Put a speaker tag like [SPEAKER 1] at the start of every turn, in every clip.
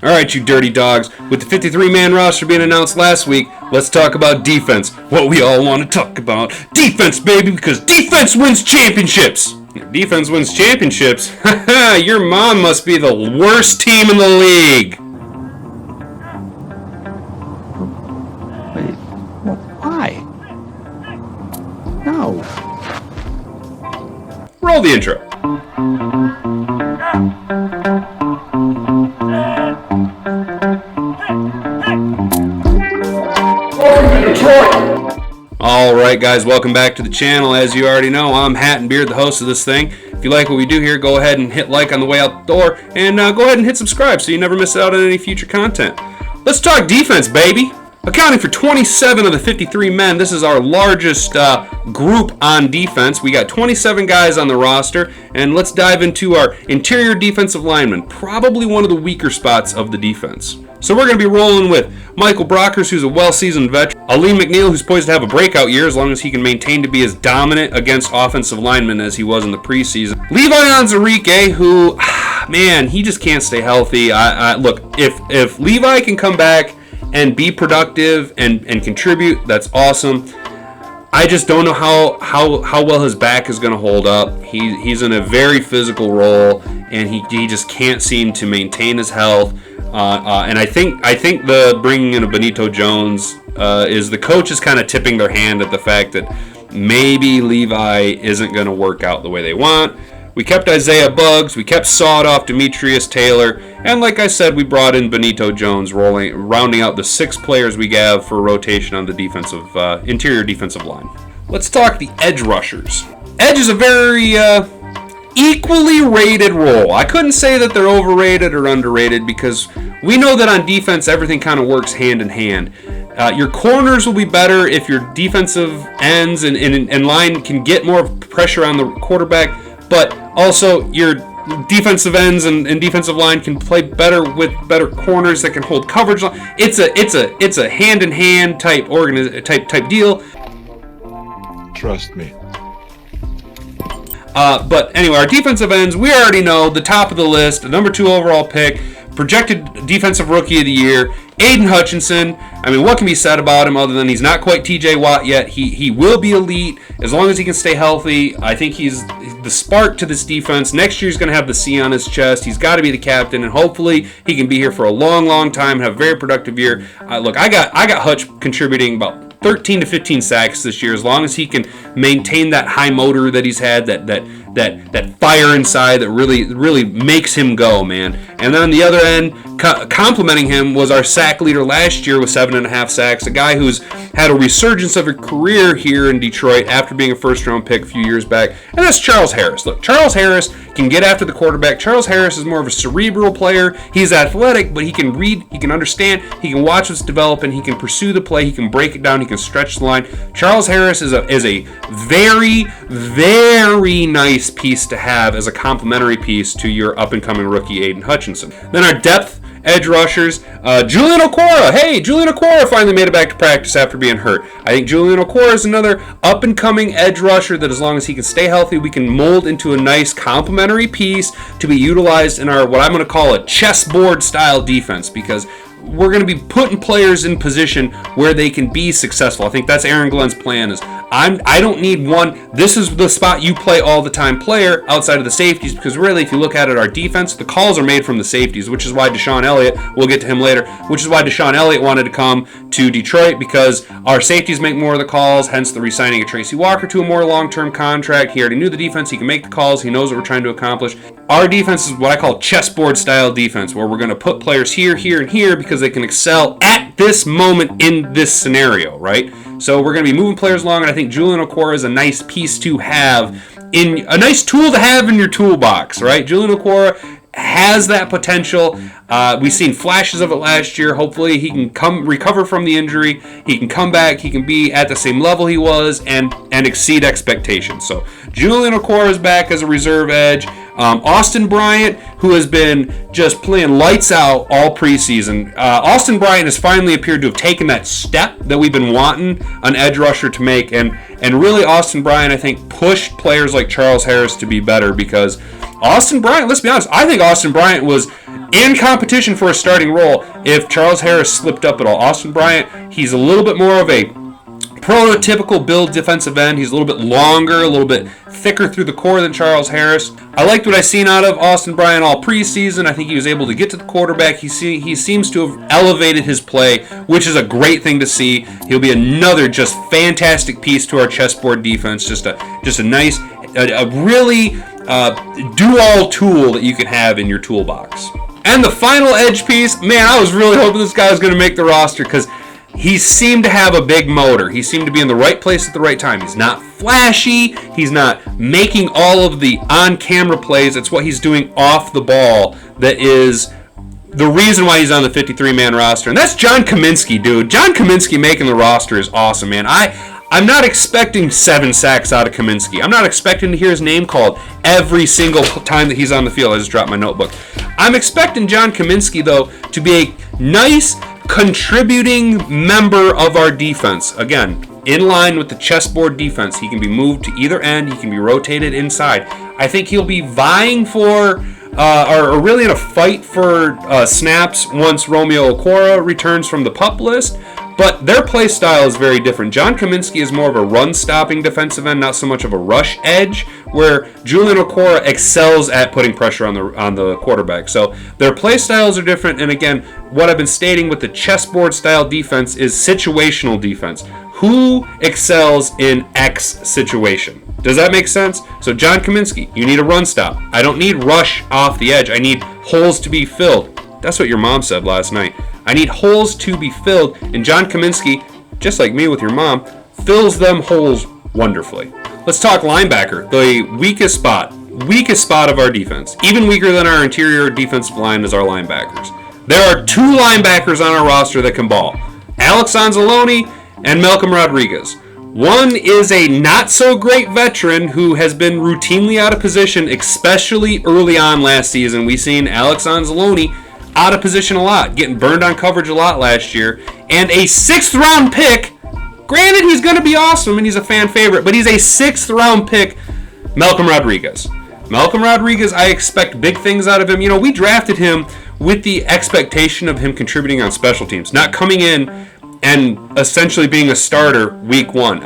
[SPEAKER 1] All right, you dirty dogs. With the 53-man roster being announced last week, let's talk about defense. What we all want to talk about. Defense, baby, because defense wins championships. Defense wins championships? Haha, your mom must be the worst team in the league.
[SPEAKER 2] Wait, why? No.
[SPEAKER 1] Roll the intro. Alright guys, welcome back to the channel. As you already know, I'm Hat and Beard, the host of this thing. If you like what we do here, go ahead and hit like on the way out the door, and go ahead and hit subscribe so you never miss out on any future content. Let's talk defense, baby! Accounting for 27 of the 53 men, this is our largest group on defense. We got 27 guys on the roster, and let's dive into our interior defensive linemen, probably one of the weaker spots of the defense. So we're going to be rolling with Michael Brockers, who's a well-seasoned veteran. Elaine Mcneill, who's poised to have a breakout year as long as he can maintain to be as dominant against offensive linemen as he was in the preseason. Levi Anzaloni, who, man, he just can't stay healthy. Look, if Levi can come back and be productive and contribute, that's awesome. I just don't know how well his back is going to hold up. He's in a very physical role, and he just can't seem to maintain his health. And I think the bringing in of Benito Jones is the coach is kind of tipping their hand at the fact that maybe Levi isn't going to work out the way they want. We kept Isaiah Buggs, we kept sawed-off Demetrius Taylor, and like I said, we brought in Benito Jones, rounding out the 6 players we have for rotation on the interior defensive line. Let's talk the edge rushers. Edge is a very equally rated role. I couldn't say that they're overrated or underrated because we know that on defense everything kind of works hand in hand. Your corners will be better if your defensive ends and line can get more pressure on the quarterback, but also your defensive ends and defensive line can play better with better corners that can hold coverage. It's a hand in hand type deal.
[SPEAKER 3] Trust me.
[SPEAKER 1] But anyway, our defensive ends, we already know the top of the list, the number 2 overall pick, projected defensive rookie of the year, Aiden Hutchinson. I mean, what can be said about him other than he's not quite TJ Watt yet? He will be elite as long as he can stay healthy. I think he's the spark to this defense. Next year he's going to have the C on his chest. He's got to be the captain, and hopefully he can be here for a long time, have a very productive year. Look, I got Hutch contributing about 13 to 15 sacks this year, as long as he can maintain that high motor that he's had, that fire inside that really makes him go, man. And then on the other end, complimenting him was our sack leader last year with 7.5 sacks, a guy who's had a resurgence of a career here in Detroit after being a first-round pick a few years back, and that's Charles Harris. Look, Charles Harris can get after the quarterback. Charles Harris is more of a cerebral player. He's athletic, but he can read, he can understand, he can watch what's developing, he can pursue the play, he can break it down, he can stretch the line. Charles Harris is a very, very nice piece to have as a complementary piece to your up-and-coming rookie Aiden Hutchinson. Then our depth edge rushers, Julian Okora. Hey, Julian Okora finally made it back to practice after being hurt. I think Julian Okora is another up-and-coming edge rusher that as long as he can stay healthy, we can mold into a nice complementary piece to be utilized in our, what I'm going to call a chessboard style defense, because we're going to be putting players in position where they can be successful. I think that's Aaron Glenn's plan is I don't need one, this is the spot you play all the time player outside of the safeties, because really if you look at it, our defense, the calls are made from the safeties, which is why Deshaun Elliott, we'll get to him later, which is why Deshaun Elliott wanted to come to Detroit, because our safeties make more of the calls, hence the re-signing of Tracy Walker to a more long-term contract. He already knew the defense, he can make the calls, he knows what we're trying to accomplish. Our defense is what I call chessboard style defense, where we're going to put players here, here, and here because they can excel at this moment in this scenario, right? So we're going to be moving players along, and I think Julian Okora is a nice piece to have, a nice tool to have in your toolbox, right? Julian Okora has that potential. We've seen flashes of it last year. Hopefully he can recover from the injury. He can come back. He can be at the same level he was and exceed expectations. So Julian Okora is back as a reserve edge. Austin Bryant, who has been just playing lights out all preseason. Austin Bryant has finally appeared to have taken that step that we've been wanting an edge rusher to make, and really Austin Bryant, I think, pushed players like Charles Harris to be better, because Austin Bryant, let's be honest, I think Austin Bryant was in competition for a starting role if Charles Harris slipped up at all. Austin Bryant, he's a little bit more of a prototypical build defensive end. He's a little bit longer, a little bit thicker through the core than Charles Harris. I liked what I seen out of Austin Bryant all preseason. I think he was able to get to the quarterback. He seems to have elevated his play, which is a great thing to see. He'll be another just fantastic piece to our chessboard defense. Just a nice, a really do-all tool that you can have in your toolbox. And the final edge piece, man, I was really hoping this guy was going to make the roster, because he seemed to have a big motor. He seemed to be in the right place at the right time. He's not flashy. He's not making all of the on-camera plays. It's what he's doing off the ball that is the reason why he's on the 53-man roster. And that's John Kaminski, dude. John Kaminski making the roster is awesome, man. I'm not expecting 7 sacks out of Kaminski. I'm not expecting to hear his name called every single time that he's on the field. I just dropped my notebook. I'm expecting John Kaminski, though, to be a nice, contributing member of our defense. Again, in line with the chessboard defense. He can be moved to either end. He can be rotated inside. I think he'll be vying for, or really in a fight for snaps once Romeo Okwara returns from the PUP list. But their play style is very different. John Kaminski is more of a run-stopping defensive end, not so much of a rush edge, where Julian Okwara excels at putting pressure on the quarterback. So their play styles are different. And again, what I've been stating with the chessboard-style defense is situational defense. Who excels in X situation? Does that make sense? So John Kaminski, you need a run stop. I don't need rush off the edge. I need holes to be filled. That's what your mom said last night. I need holes to be filled, and John Kaminski, just like me with your mom, fills them holes wonderfully. Let's talk linebacker, the weakest spot of our defense. Even weaker than our interior defensive line is our linebackers. There are 2 linebackers on our roster that can ball, Alex Anzaloni and Malcolm Rodriguez. One is a not-so-great veteran who has been routinely out of position, especially early on last season. We've seen Alex Anzaloni out of position a lot, getting burned on coverage a lot last year, and a 6th-round pick. Granted, he's going to be awesome, and he's a fan favorite, but he's a 6th-round pick, Malcolm Rodriguez. Malcolm Rodriguez, I expect big things out of him. You know, we drafted him with the expectation of him contributing on special teams, not coming in and essentially being a starter week 1.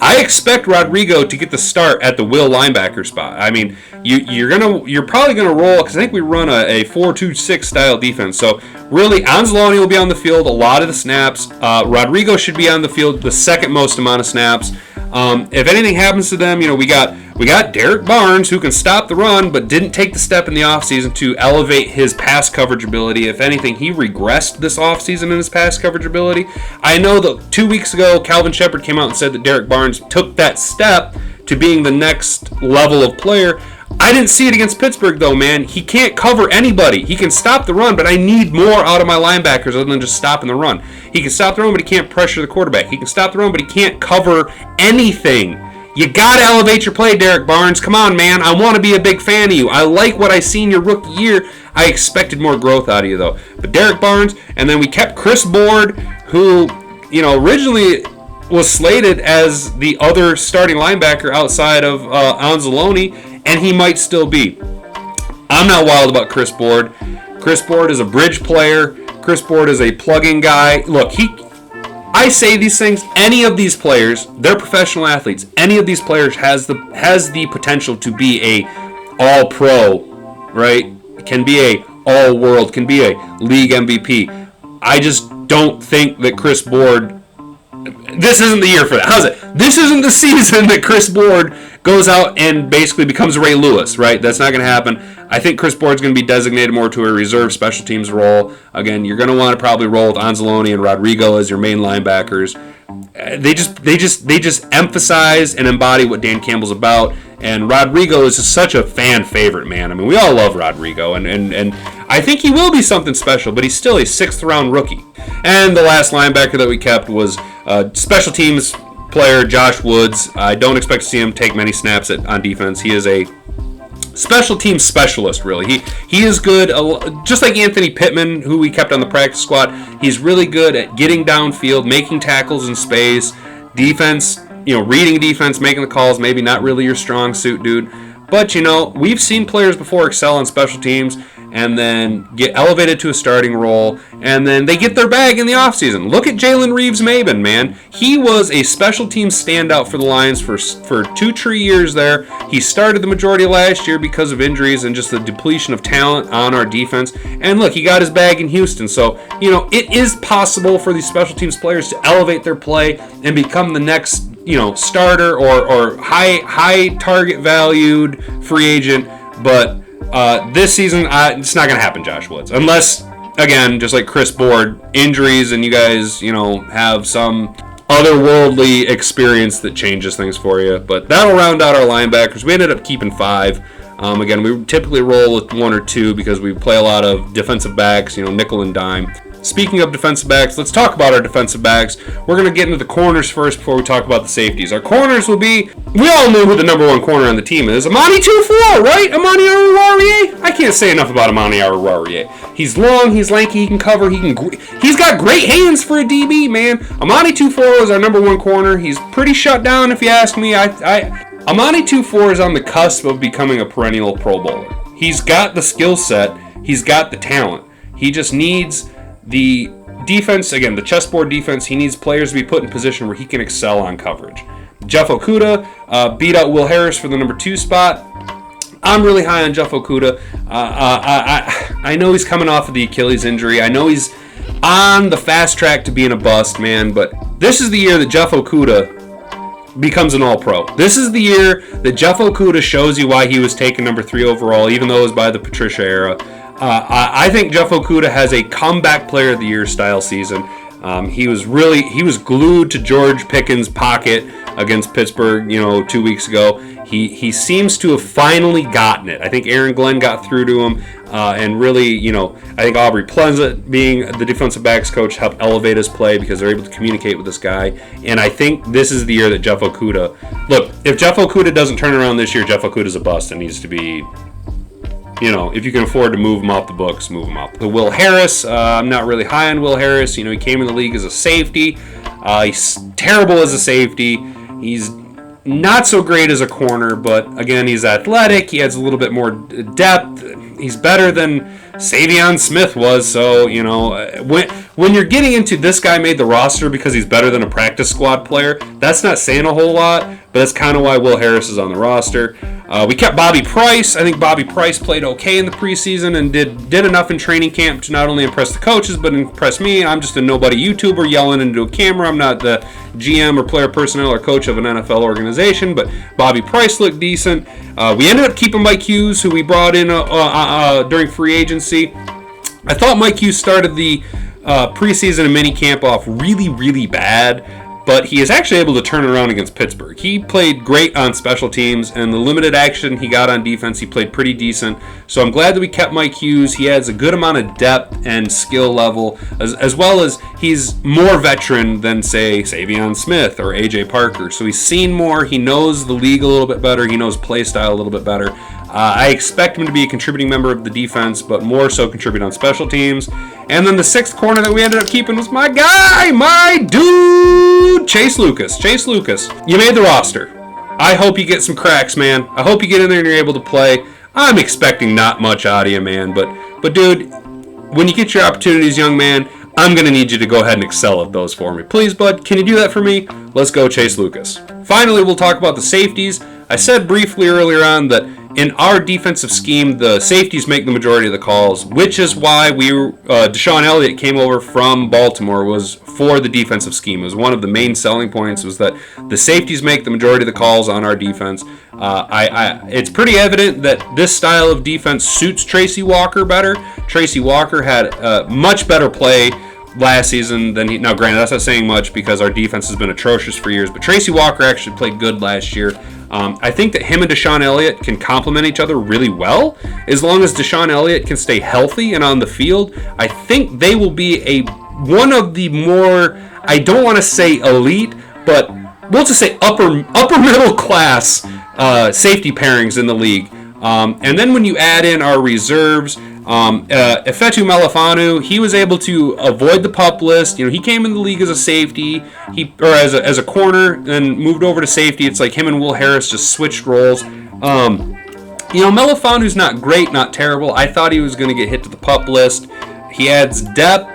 [SPEAKER 1] I expect Rodrigo to get the start at the will linebacker spot. I mean, you're probably gonna roll, because I think we run a 4-2-6 style defense. So really, Anzaloni will be on the field a lot of the snaps. Rodrigo should be on the field the second most amount of snaps. If anything happens to them, you know, we got Derek Barnes, who can stop the run, but didn't take the step in the offseason to elevate his pass coverage ability. If anything, he regressed this offseason in his pass coverage ability. I know that 2 weeks ago, Calvin Shepard came out and said that Derek Barnes took that step to being the next level of player. I didn't see it against Pittsburgh, though, man. He can't cover anybody. He can stop the run, but I need more out of my linebackers other than just stopping the run. He can stop the run, but he can't pressure the quarterback. He can stop the run, but he can't cover anything. You got to elevate your play, Derek Barnes. Come on, man. I want to be a big fan of you. I like what I seen your rookie year. I expected more growth out of you, though. But Derek Barnes, and then we kept Chessboard, who, you know, originally was slated as the other starting linebacker outside of Anzaloni, and he might still be. I'm not wild about Chessboard. Chessboard is a bridge player. Chessboard is a plug-in guy. Look, I say these things. Any of these players, they're professional athletes. Any of these players has the potential to be a all-pro, right? Can be a all-world, can be a league MVP. I just don't think that Chessboard. This isn't the year for that. How's it? This isn't the season that Chessboard goes out and basically becomes Ray Lewis, right? That's not going to happen. I think Chessboard's going to be designated more to a reserve special teams role. Again, you're going to want to probably roll with Anzaloni and Rodrigo as your main linebackers. They just emphasize and embody what Dan Campbell's about. And Rodrigo is just such a fan favorite, man. I mean, we all love Rodrigo, and I think he will be something special, but he's still a 6th-round rookie. And the last linebacker that we kept was special teams player Josh Woods. I don't expect to see him take many snaps on defense. He is a special team specialist, really. He is good, just like Anthony Pittman, who we kept on the practice squad. He's really good at getting downfield, making tackles in space, defense, reading defense, making the calls, maybe not really your strong suit, dude. But, we've seen players before excel on special teams and then get elevated to a starting role, and then they get their bag in the offseason. Look at Jalen Reeves Maben, man. He was a special team standout for the Lions for 2-3 years there. He started the majority of last year because of injuries and just the depletion of talent on our defense. And look, he got his bag in Houston. So, it is possible for these special teams players to elevate their play and become the next starter or high target valued free agent. But this season, it's not going to happen, Josh Woods. Unless, again, just like Chris Board, injuries and you guys, have some otherworldly experience that changes things for you. But that'll round out our linebackers. We ended up keeping 5. Again, we typically roll with 1 or 2 because we play a lot of defensive backs, nickel and dime. Speaking of defensive backs, let's talk about our defensive backs. We're going to get into the corners first before we talk about the safeties. Our corners will be, we all know who the number 1 corner on the team is. Amani 2-4, right? Amani Aruwariye? I can't say enough about Amani Aruwariye. He's long, he's lanky, he can cover, he's got great hands for a DB, man. Amani 2-4 is our number 1 corner. He's pretty shut down if you ask me. Amani 2-4 is on the cusp of becoming a perennial Pro Bowler. He's got the skill set, he's got the talent. He just needs the defense, again, the chessboard defense. He needs players to be put in position where he can excel on coverage. Jeff Okuda beat out Will Harris for the number 2 spot. I'm really high on Jeff Okuda. I know he's coming off of the Achilles injury. I know he's on the fast track to being a bust, man, but this is the year that Jeff Okuda becomes an all-pro. This is the year that Jeff Okuda shows you why he was taken number 3 overall, even though it was by the Patricia era. I think Jeff Okuda has a comeback player of the year style season. He was glued to George Pickens' pocket against Pittsburgh, 2 weeks ago. He seems to have finally gotten it. I think Aaron Glenn got through to him, and really, I think Aubrey Pleasant, being the defensive backs coach, helped elevate his play because they're able to communicate with this guy. And I think this is the year that Jeff Okuda, look, if Jeff Okuda doesn't turn around this year, Jeff Okuda's a bust and needs to be, if you can afford to move him off the books, move him up. The Will Harris, I'm not really high on Will Harris. He came in the league as a safety. He's terrible as a safety. He's not so great as a corner, but again, he's athletic. He has a little bit more depth. He's better than Savion Smith was. So, when you're getting into this guy made the roster because he's better than a practice squad player, that's not saying a whole lot, but that's kind of why Will Harris is on the roster. We kept Bobby Price. I think Bobby Price played okay in the preseason and did enough in training camp to not only impress the coaches, but impress me. I'm just a nobody YouTuber yelling into a camera. I'm not the GM or player personnel or coach of an NFL organization, but Bobby Price looked decent. We ended up keeping Mike Hughes, who we brought in during free agency. I thought Mike Hughes started the preseason and mini camp off really, really bad, but he is actually able to turn it around against Pittsburgh. He played great on special teams, and the limited action he got on defense, he played pretty decent. So I'm glad that we kept Mike Hughes. He has a good amount of depth and skill level, as well as he's more veteran than, say, Savion Smith or A.J. Parker. So he's seen more. He knows the league a little bit better. He knows play style a little bit better. I expect him to be a contributing member of the defense, but more so contribute on special teams. And then the 6th corner that we ended up keeping was my guy, my dude, Chase Lucas. Chase Lucas, you made the roster. I hope you get some cracks, man. I hope you get in there and you're able to play. I'm expecting not much out of you, man. But dude, when you get your opportunities, young man, I'm going to need you to go ahead and excel at those for me. Please, bud, can you do that for me? Let's go, Chase Lucas. Finally, we'll talk about the safeties. I said briefly earlier on that in our defensive scheme, the safeties make the majority of the calls, which is why Deshaun Elliott came over from Baltimore was for the defensive scheme. It was one of the main selling points was that the safeties make the majority of the calls on our defense. It's pretty evident that this style of defense suits Tracy Walker better. Tracy Walker had much better play last season than now granted that's not saying much because our defense has been atrocious for years, but Tracy Walker actually played good last year. I think that him and Deshaun Elliott can complement each other really well. As long as Deshaun Elliott can stay healthy and on the field, I think they will be one of the more, I don't want to say elite, but we'll just say upper middle class safety pairings in the league. And then when you add in our reserves, Efetu Malafanu, he was able to avoid the PUP list. You know, he came in the league as a safety, as a corner, then moved over to safety. It's like him and Will Harris just switched roles. You know, Melifonu's not great, not terrible. I thought he was going to get hit to the PUP list. He adds depth.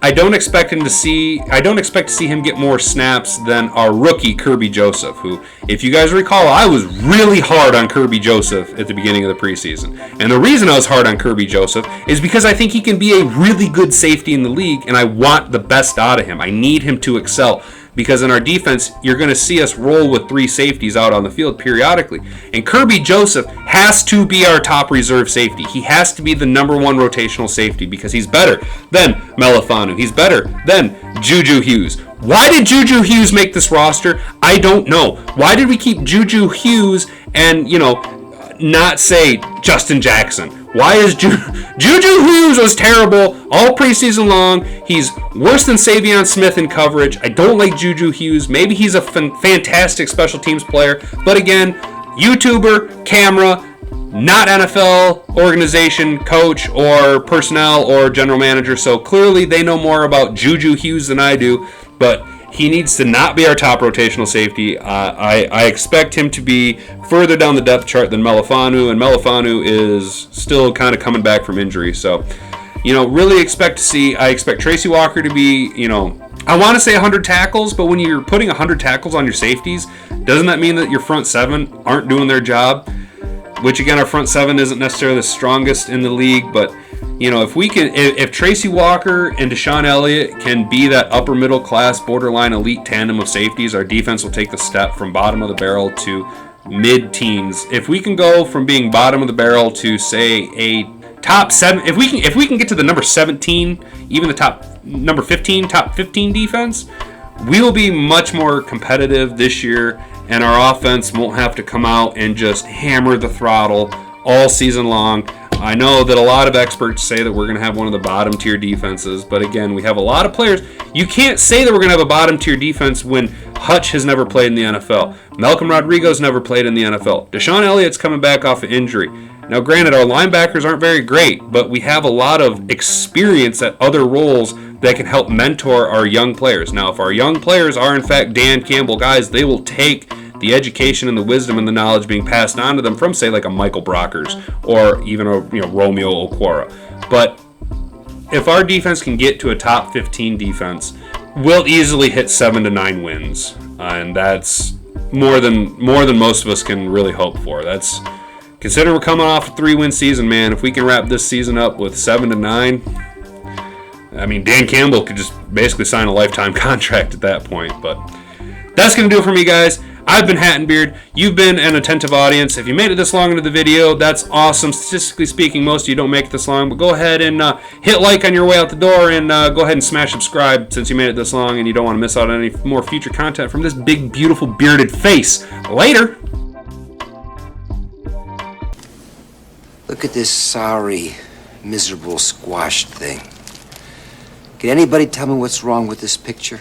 [SPEAKER 1] I don't expect to see him get more snaps than our rookie Kirby Joseph, who, if you guys recall, I was really hard on Kirby Joseph at the beginning of the preseason. And the reason I was hard on Kirby Joseph is because I think he can be a really good safety in the league, and I want the best out of him. I need him to excel. Because in our defense, you're going to see us roll with 3 safeties out on the field periodically. And Kirby Joseph has to be our top reserve safety. He has to be the number 1 rotational safety because he's better than Melifanu. He's better than Juju Hughes. Why did Juju Hughes make this roster? I don't know. Why did we keep Juju Hughes and, not say Justin Jackson? Why is Juju Hughes was terrible all preseason long. He's worse than Savion Smith in coverage. I don't like Juju Hughes. Maybe he's a fantastic special teams player. But again, YouTuber, camera, not NFL organization, coach, or personnel, or general manager. So clearly they know more about Juju Hughes than I do. But he needs to not be our top rotational safety. I expect him to be further down the depth chart than Melifanu, and Melifanu is still kind of coming back from injury. So, really expect Tracy Walker to be, I want to say 100 tackles, but when you're putting 100 tackles on your safeties, doesn't that mean that your front 7 aren't doing their job? Which, again, our front 7 isn't necessarily the strongest in the league, but if Tracy Walker and Deshaun Elliott can be that upper middle class, borderline elite tandem of safeties, our defense will take the step from bottom of the barrel to mid-teens. If we can go from being bottom of the barrel to, say, a top 7, if we can get to the number 17, even the top 15 defense, we will be much more competitive this year, and our offense won't have to come out and just hammer the throttle all season long. I know that a lot of experts say that we're going to have one of the bottom tier defenses, but again, we have a lot of players. You can't say that we're going to have a bottom tier defense when Hutch has never played in the NFL. Malcolm Rodrigo's never played in the NFL. Deshaun Elliott's coming back off of injury. Now, granted, our linebackers aren't very great, but we have a lot of experience at other roles that can help mentor our young players. Now, if our young players are in fact Dan Campbell guys, they will take the education and the wisdom and the knowledge being passed on to them from, say, like a Michael Brockers or even a Romeo Okwara. But if our defense can get to a top 15 defense, we'll easily hit 7 to 9 wins, and that's more than most of us can really hope for. That's consider we're coming off a 3-win season, man. If we can wrap this season up with 7 to 9, I mean, Dan Campbell could just basically sign a lifetime contract at that point. But that's going to do it for me, guys. I've been Hat and Beard. You've been an attentive audience. If you made it this long into the video, that's awesome. Statistically speaking, most of you don't make it this long, but go ahead and hit like on your way out the door, and go ahead and smash subscribe since you made it this long and you don't want to miss out on any more future content from this big, beautiful, bearded face. Later!
[SPEAKER 4] Look at this sorry, miserable, squashed thing. Can anybody tell me what's wrong with this picture?